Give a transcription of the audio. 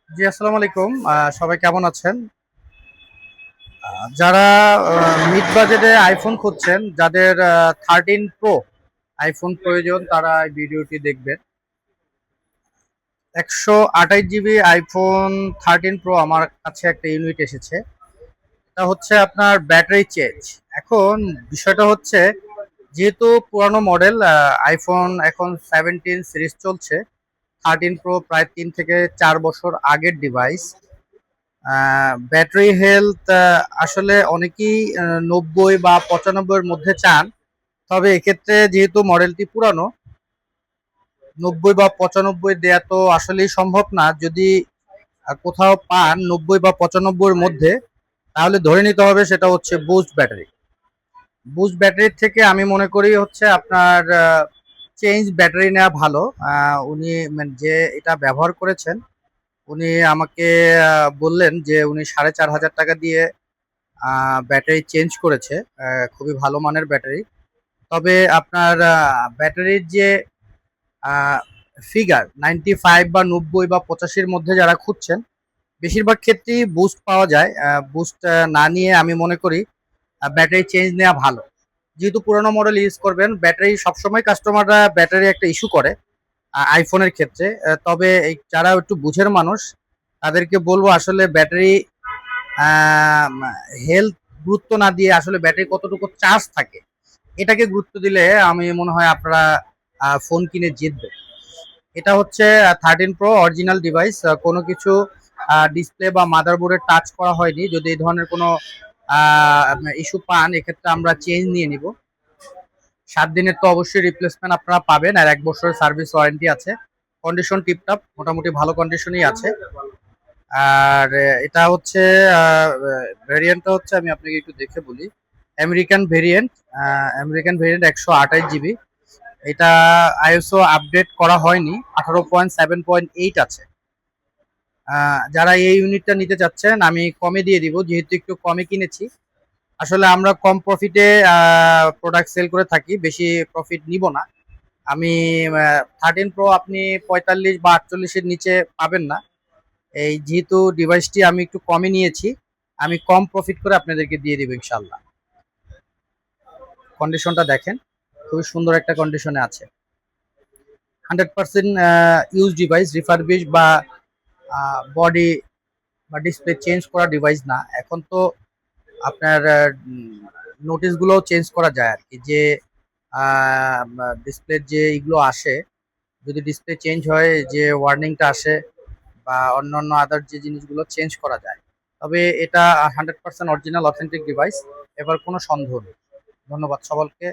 জি, আসসালামু আলাইকুম। সবাই কেমন আছেন? যারা মিড বাজেটে আইফোন খুঁজছেন, যাদের 13 প্রো আইফোন প্রয়োজন তারা এই ভিডিওটি দেখবেন। 128 জিবি আইফোন 13 প্রো আমার কাছে একটা ইউনিট এসেছে। এটা হচ্ছে আপনার ব্যাটারি চেঞ্জ। এখন বিষয়টা হচ্ছে, যেহেতু পুরানো মডেল আইফোন এখন 17 সিরিজ চলছে, 13 প্রো প্রায় 3 থেকে 4 বছর আগের ডিভাইস। ব্যাটারি হেলথ আসলে অনেকেই 90 বা 95-এর মধ্যে চান। তবে এক্ষেত্রে যেহেতু মডেলটি পুরানো, 90 বা 95 দেয়া তো আসলেই সম্ভব না। যদি কোথাও পান 90 বা 95-এর মধ্যে, তাহলে ধরে নিতে হবে সেটা হচ্ছে বুস্ট ব্যাটারি। বুস্ট ব্যাটারির থেকে আমি মনে করি হচ্ছে আপনার চেঞ্জ ব্যাটারি নেওয়া ভালো। উনি মানে যে এটা ব্যবহার করেছেন, উনি আমাকে বললেন যে উনি 4,500 টাকা দিয়ে ব্যাটারি চেঞ্জ করেছে। খুবই ভালো মানের ব্যাটারি। তবে আপনার ব্যাটারির যে ফিগার 95 বা 90 বা 85-র মধ্যে যারা খুঁজছেন, বেশিরভাগ ক্ষেত্রেই বুস্ট পাওয়া যায়। বুস্ট না নিয়ে আমি মনে করি ব্যাটারি চেঞ্জ নেওয়া ভালো। যেহেতু পুরোনো মডেল ইউজ করবেন, ব্যাটারি সবসময় কাস্টমাররা ব্যাটারি একটা ইস্যু করে আইফোনের ক্ষেত্রে। তবে যারা একটু বুঝের মানুষ, তাদেরকে বলবো আসলে ব্যাটারি হেলথ গুরুত্ব না দিয়ে আসলে ব্যাটারি কতটুকু চার্জ থাকে এটাকে গুরুত্ব দিলে আমি মনে হয় আপনারা ফোন কিনে জিতবে। এটা হচ্ছে 13 প্রো অরিজিনাল ডিভাইস। কোনো কিছু ডিসপ্লে বা মাদারবোর্ডে টাচ করা হয়নি। যদি এই ধরনের কোনো ইস্যু পান, এক্ষেত্রে আমরা চেঞ্জ নিয়ে নিব। 7 দিনের তো অবশ্যই রিপ্লেসমেন্ট আপনারা পাবেন, আর 1 বছরের সার্ভিস ওয়ারেন্টি আছে। কন্ডিশন টিপটপ, মোটামুটি ভালো কন্ডিশনই আছে। আর এটা হচ্ছে ভেরিয়েন্টটা হচ্ছে, আমি আপনাকে একটু দেখে বলি। American variant. American variant 128 GB. এটা আইএসও আপডেট করা হয়নি, 18.7.8 আছে। যারা এই ইউনিটটা নিতে চাচ্ছেন আমি কমে দিয়ে দিব, যেহেতু একটু কমে কিনেছি। আসলে আমরা কম প্রফিটে প্রোডাক্ট সেল করে থাকি, বেশি প্রফিট নিব না আমি। 13 প্রো আপনি 45 বা 48-এর নিচে পাবেন না। এই যেহেতু ডিভাইসটি আমি একটু কমে নিয়েছি, আমি কম প্রফিট করে আপনাদেরকে দিয়ে দিব ইনশাল্লাহ। কন্ডিশনটা দেখেন, খুবই সুন্দর একটা কন্ডিশনে আছে। 100% ইউজ ডিভাইস, রিফারবিশ বা বডি বা ডিসপ্লে চেঞ্জ করা ডিভাইস না। এখন তো আপনার নোটিশগুলোও চেঞ্জ করা যায় আর কি, যে ডিসপ্লের যে এগুলো আসে, যদি ডিসপ্লে চেঞ্জ হয় যে ওয়ার্নিংটা আসে, বা অন্যান্য আদার যে জিনিসগুলো চেঞ্জ করা যায়। তবে এটা 100% অরিজিনাল অথেন্টিক ডিভাইস, এবার কোনো সন্দেহ নেই। ধন্যবাদ সকলকে।